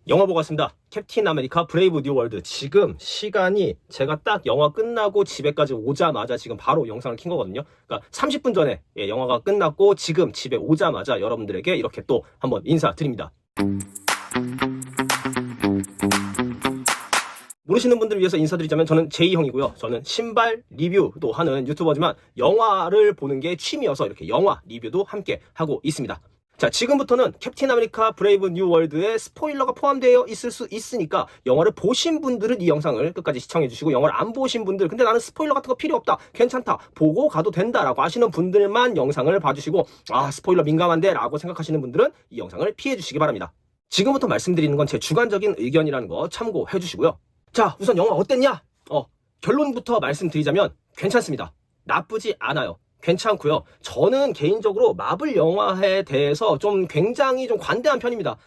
영화 보고 왔습니다. 캡틴 아메리카 브레이브 뉴 월드. 지금 시간이 제가 딱 영화 끝나고 집에까지 오자마자 지금 바로 영상을 킨 거거든요. 그러니까 30분 전에 영화가 끝났고 지금 집에 오자마자 여러분들에게 이렇게 또 한번 인사드립니다. 모르시는 분들을 위해서 인사드리자면 저는 제이형이고요. 저는 신발 리뷰도 하는 유튜버지만 영화를 보는 게 취미여서 이렇게 영화 리뷰도 함께 하고 있습니다. 자, 지금부터는 캡틴 아메리카 브레이브 뉴 월드에 스포일러가 포함되어 있을 수 있으니까 영화를 보신 분들은 이 영상을 끝까지 시청해 주시고, 영화를 안 보신 분들, 근데 나는 스포일러 같은 거 필요 없다, 괜찮다, 보고 가도 된다 라고 하시는 분들만 영상을 봐주시고, 아 스포일러 민감한데 라고 생각하시는 분들은 이 영상을 피해 주시기 바랍니다. 지금부터 말씀드리는 건 제 주관적인 의견이라는 거 참고해 주시고요. 자, 우선 영화 어땠냐? 결론부터 말씀드리자면 괜찮습니다. 나쁘지 않아요. 괜찮고요. 저는 개인적으로 마블 영화에 대해서 좀 굉장히 좀 관대한 편입니다.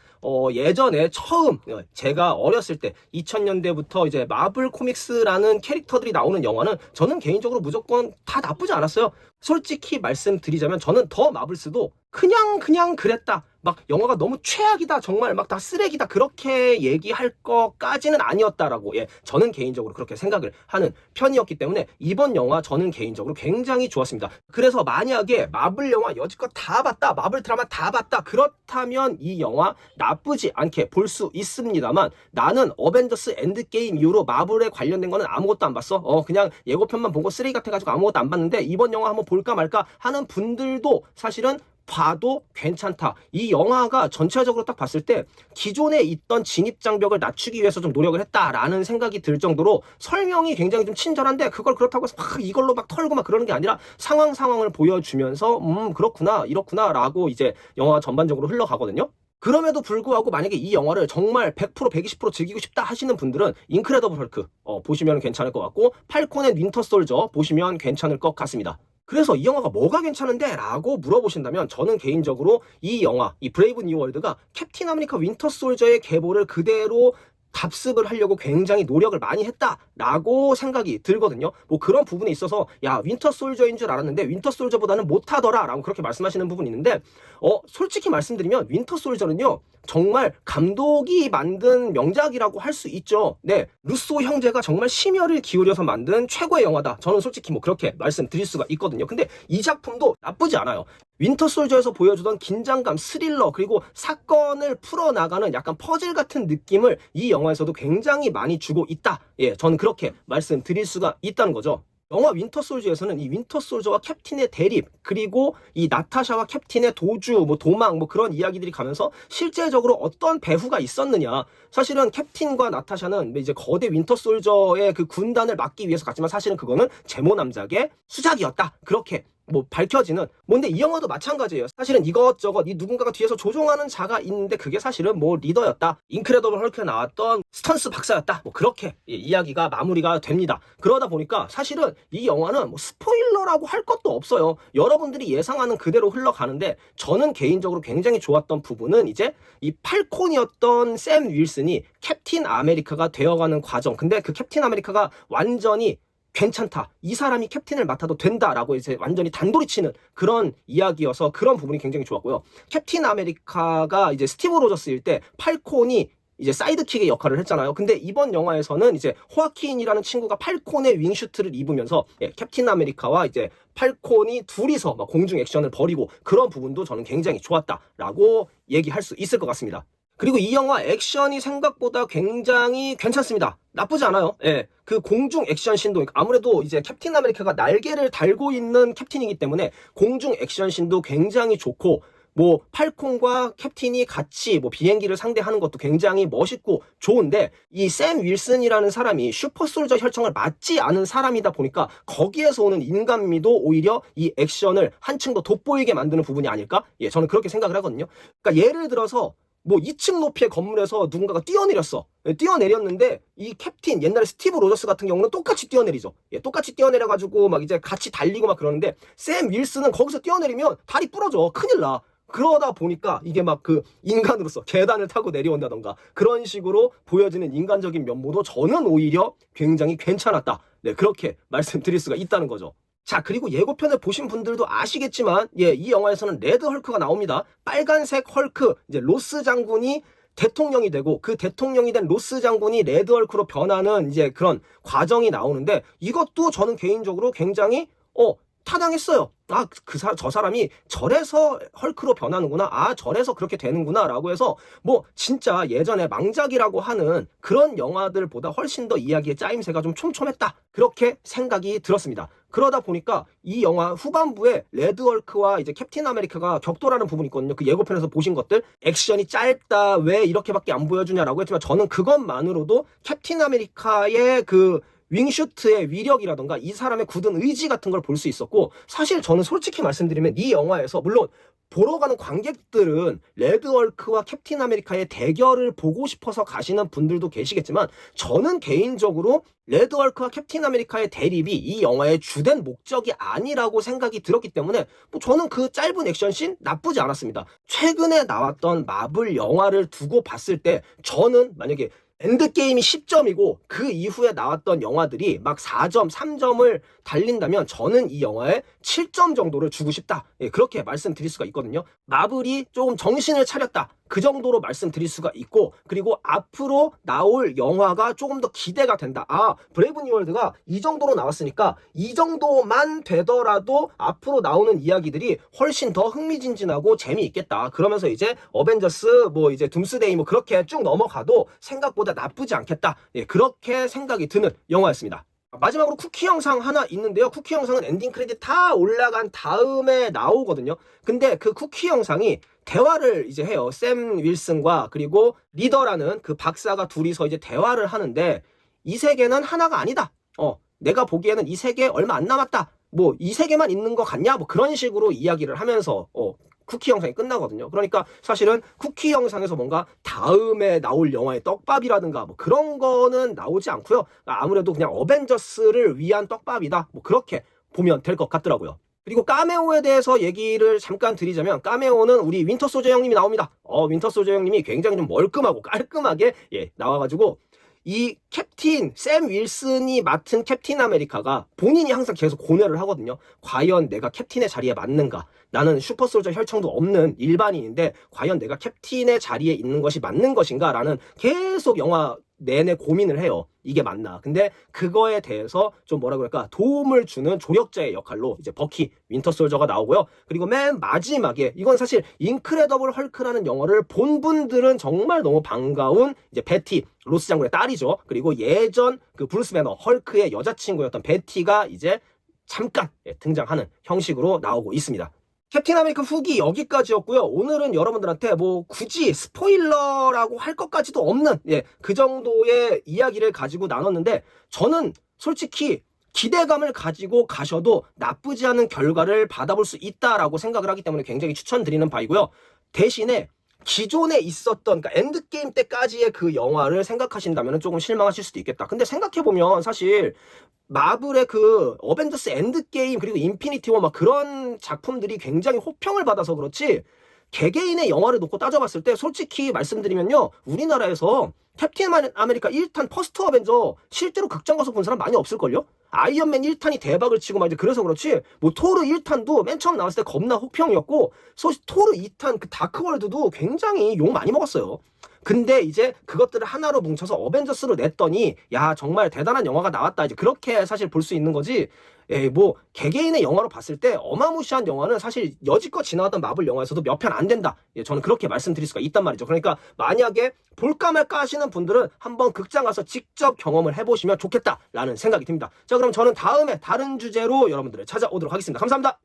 예전에 처음 제가 어렸을 때 2000년대부터 이제 마블 코믹스라는 캐릭터들이 나오는 영화는 저는 개인적으로 무조건 다 나쁘지 않았어요. 솔직히 말씀드리자면 저는 더 마블스도 그냥 그랬다, 막 영화가 너무 최악이다, 정말 막 다 쓰레기다, 그렇게 얘기할 것까지는 아니었다라고 저는 개인적으로 그렇게 생각을 하는 편이었기 때문에 이번 영화 저는 개인적으로 굉장히 좋았습니다. 그래서 만약에 마블 영화 여지껏 다 봤다, 마블 드라마 다 봤다, 그렇다면 이 영화 나쁘지 않게 볼 수 있습니다만, 나는 어벤져스 엔드게임 이후로 마블에 관련된 거는 아무것도 안 봤어, 그냥 예고편만 보고 쓰레기 같아가지고 아무것도 안 봤는데 이번 영화 한번 볼까 말까 하는 분들도 사실은 봐도 괜찮다. 이 영화가 전체적으로 딱 봤을 때 기존에 있던 진입장벽을 낮추기 위해서 좀 노력을 했다라는 생각이 들 정도로 설명이 굉장히 좀 친절한데, 그걸 그렇다고 해서 막 이걸로 막 털고 막 그러는 게 아니라 상황을 보여주면서 그렇구나 이렇구나 라고 이제 영화가 전반적으로 흘러가거든요. 그럼에도 불구하고 만약에 이 영화를 정말 100% 120% 즐기고 싶다 하시는 분들은 인크레더블 헐크 보시면 괜찮을 것 같고, 팔콘 앤 윈터 솔저 보시면 괜찮을 것 같습니다. 그래서 이 영화가 뭐가 괜찮은데? 라고 물어보신다면 저는 개인적으로 이 영화, 이 브레이브 뉴 월드가 캡틴 아메리카 윈터 솔저의 계보를 그대로 답습을 하려고 굉장히 노력을 많이 했다라고 생각이 들거든요. 뭐 그런 부분에 있어서 야 윈터 솔저인 줄 알았는데 윈터 솔저보다는 못하더라 라고 그렇게 말씀하시는 부분이 있는데, 솔직히 말씀드리면 윈터 솔저는요 정말 감독이 만든 명작이라고 할 수 있죠. 네, 루소 형제가 정말 심혈을 기울여서 만든 최고의 영화다, 저는 솔직히 뭐 그렇게 말씀드릴 수가 있거든요. 근데 이 작품도 나쁘지 않아요. 윈터 솔저에서 보여주던 긴장감, 스릴러, 그리고 사건을 풀어나가는 약간 퍼즐 같은 느낌을 이 영화에서도 굉장히 많이 주고 있다, 저는 그렇게 말씀드릴 수가 있다는 거죠. 영화 윈터 솔저에서는 이 윈터 솔저와 캡틴의 대립, 그리고 이 나타샤와 캡틴의 도주, 뭐 도망, 뭐 그런 이야기들이 가면서 실제적으로 어떤 배후가 있었느냐. 사실은 캡틴과 나타샤는 이제 거대 윈터 솔저의 그 군단을 막기 위해서 갔지만 사실은 그거는 제모 남작의 수작이었다, 그렇게 뭐 밝혀지는. 뭔데 이 영화도 마찬가지예요. 사실은 이것저것 이 누군가가 뒤에서 조종하는 자가 있는데 그게 사실은 뭐 리더였다, 인크레더블 헐크에 나왔던 스턴스 박사였다, 뭐 그렇게 이야기가 마무리가 됩니다. 그러다 보니까 사실은 이 영화는 뭐 스포일러라고 할 것도 없어요. 여러분들이 예상하는 그대로 흘러가는데, 저는 개인적으로 굉장히 좋았던 부분은 이제 이 팔콘이었던 샘 윌슨이 캡틴 아메리카가 되어가는 과정. 근데 그 캡틴 아메리카가 완전히 괜찮다, 이 사람이 캡틴을 맡아도 된다라고 이제 완전히 단도리 치는 그런 이야기여서 그런 부분이 굉장히 좋았고요. 캡틴 아메리카가 이제 스티브 로저스일 때 팔콘이 이제 사이드킥의 역할을 했잖아요. 근데 이번 영화에서는 이제 호아킨이라는 친구가 팔콘의 윙슈트를 입으면서 캡틴 아메리카와 이제 팔콘이 둘이서 막 공중 액션을 벌이고, 그런 부분도 저는 굉장히 좋았다라고 얘기할 수 있을 것 같습니다. 그리고 이 영화 액션이 생각보다 굉장히 괜찮습니다. 나쁘지 않아요. 그 공중 액션 씬도 아무래도 이제 캡틴 아메리카가 날개를 달고 있는 캡틴이기 때문에 공중 액션 씬도 굉장히 좋고, 뭐 팔콘과 캡틴이 같이 뭐 비행기를 상대하는 것도 굉장히 멋있고 좋은데, 이 샘 윌슨이라는 사람이 슈퍼솔저 혈청을 맞지 않은 사람이다 보니까 거기에서 오는 인간미도 오히려 이 액션을 한층 더 돋보이게 만드는 부분이 아닐까? 저는 그렇게 생각을 하거든요. 그러니까 예를 들어서 뭐 2층 높이의 건물에서 누군가가 뛰어내렸어. 뛰어내렸는데 이 캡틴, 옛날에 스티브 로저스 같은 경우는 똑같이 뛰어내리죠. 똑같이 뛰어내려가지고 막 이제 같이 달리고 막 그러는데, 샘 윌슨은 거기서 뛰어내리면 다리 부러져, 큰일 나. 그러다 보니까 이게 막 그 인간으로서 계단을 타고 내려온다던가 그런 식으로 보여지는 인간적인 면모도 저는 오히려 굉장히 괜찮았다, 그렇게 말씀드릴 수가 있다는 거죠. 자, 그리고 예고편을 보신 분들도 아시겠지만 이 영화에서는 레드 헐크가 나옵니다. 빨간색 헐크, 이제 로스 장군이 대통령이 되고 그 대통령이 된 로스 장군이 레드헐크로 변하는 이제 그런 과정이 나오는데 이것도 저는 개인적으로 굉장히 타당했어요. 저 사람이 저래서 헐크로 변하는구나. 저래서 그렇게 되는구나. 라고 해서 뭐 진짜 예전에 망작이라고 하는 그런 영화들보다 훨씬 더 이야기의 짜임새가 좀 촘촘했다. 그렇게 생각이 들었습니다. 그러다 보니까 이 영화 후반부에 레드헐크와 이제 캡틴 아메리카가 격돌하는 부분이 있거든요. 그 예고편에서 보신 것들. 액션이 짧다. 왜 이렇게밖에 안 보여주냐라고 했지만 저는 그것만으로도 캡틴 아메리카의 그 윙슈트의 위력이라던가 이 사람의 굳은 의지 같은 걸 볼 수 있었고, 사실 저는 솔직히 말씀드리면 이 영화에서 물론 보러 가는 관객들은 레드헐크와 캡틴 아메리카의 대결을 보고 싶어서 가시는 분들도 계시겠지만 저는 개인적으로 레드헐크와 캡틴 아메리카의 대립이 이 영화의 주된 목적이 아니라고 생각이 들었기 때문에 저는 그 짧은 액션씬 나쁘지 않았습니다. 최근에 나왔던 마블 영화를 두고 봤을 때 저는 만약에 엔드게임이 10점이고 그 이후에 나왔던 영화들이 막 4점, 3점을 달린다면 저는 이 영화에 7점 정도를 주고 싶다. 그렇게 말씀드릴 수가 있거든요. 마블이 조금 정신을 차렸다. 그 정도로 말씀드릴 수가 있고, 그리고 앞으로 나올 영화가 조금 더 기대가 된다. 브레이브 뉴 월드가 이 정도로 나왔으니까 이 정도만 되더라도 앞으로 나오는 이야기들이 훨씬 더 흥미진진하고 재미있겠다. 그러면서 이제 어벤져스 이제 둠스데이 그렇게 쭉 넘어가도 생각보다 나쁘지 않겠다. 그렇게 생각이 드는 영화였습니다. 마지막으로 쿠키 영상 하나 있는데요. 쿠키 영상은 엔딩 크레딧 다 올라간 다음에 나오거든요. 근데 그 쿠키 영상이 대화를 이제 해요. 샘 윌슨과 그리고 리더라는 그 박사가 둘이서 이제 대화를 하는데 이 세계는 하나가 아니다. 내가 보기에는 이 세계 얼마 안 남았다. 이 세계만 있는 거 같냐? 그런 식으로 이야기를 하면서 쿠키 영상이 끝나거든요. 그러니까 사실은 쿠키 영상에서 뭔가 다음에 나올 영화의 떡밥이라든가 그런 거는 나오지 않고요. 아무래도 그냥 어벤져스를 위한 떡밥이다. 그렇게 보면 될 것 같더라고요. 그리고 카메오에 대해서 얘기를 잠깐 드리자면 카메오는 우리 윈터 소저 형님이 나옵니다. 윈터 소저 형님이 굉장히 좀 멀끔하고 깔끔하게 나와가지고 이 캡틴 샘 윌슨이 맡은 캡틴 아메리카가 본인이 항상 계속 고뇌를 하거든요. 과연 내가 캡틴의 자리에 맞는가? 나는 슈퍼솔저 혈청도 없는 일반인인데 과연 내가 캡틴의 자리에 있는 것이 맞는 것인가? 라는 계속 영화 내내 고민을 해요. 이게 맞나? 근데 그거에 대해서 좀 뭐라 그럴까? 도움을 주는 조력자의 역할로 이제 버키 윈터 솔저가 나오고요. 그리고 맨 마지막에 이건 사실 인크레더블 헐크라는 영화를 본 분들은 정말 너무 반가운 이제 베티 로스 장군의 딸이죠. 그리고 예전 그 브루스 배너 헐크의 여자친구였던 베티가 이제 잠깐 등장하는 형식으로 나오고 있습니다. 캡틴 아메리카 후기 여기까지였고요. 오늘은 여러분들한테 굳이 스포일러라고 할 것까지도 없는 그 정도의 이야기를 가지고 나눴는데 저는 솔직히 기대감을 가지고 가셔도 나쁘지 않은 결과를 받아볼 수 있다라고 생각을 하기 때문에 굉장히 추천드리는 바이고요. 대신에 기존에 있었던 그러니까 엔드게임 때까지의 그 영화를 생각하신다면 조금 실망하실 수도 있겠다. 근데 생각해보면 사실 마블의 그 어벤져스 엔드게임 그리고 인피니티 워 그런 작품들이 굉장히 호평을 받아서 그렇지 개개인의 영화를 놓고 따져봤을 때 솔직히 말씀드리면요. 우리나라에서 캡틴 아메리카 1탄 퍼스트 어벤져 실제로 극장 가서 본 사람 많이 없을걸요? 아이언맨 1탄이 대박을 치고 이제 그래서 그렇지 토르 1탄도 맨 처음 나왔을 때 겁나 호평이었고 토르 2탄 그 다크월드도 굉장히 욕 많이 먹었어요. 근데 이제 그것들을 하나로 뭉쳐서 어벤져스로 냈더니 야 정말 대단한 영화가 나왔다 이제 그렇게 사실 볼 수 있는 거지. 개개인의 영화로 봤을 때 어마무시한 영화는 사실 여지껏 지나왔던 마블 영화에서도 몇 편 안 된다. 저는 그렇게 말씀드릴 수가 있단 말이죠. 그러니까 만약에 볼까 말까 하시는 분들은 한번 극장 가서 직접 경험을 해보시면 좋겠다라는 생각이 듭니다. 자 그럼 저는 다음에 다른 주제로 여러분들을 찾아오도록 하겠습니다. 감사합니다.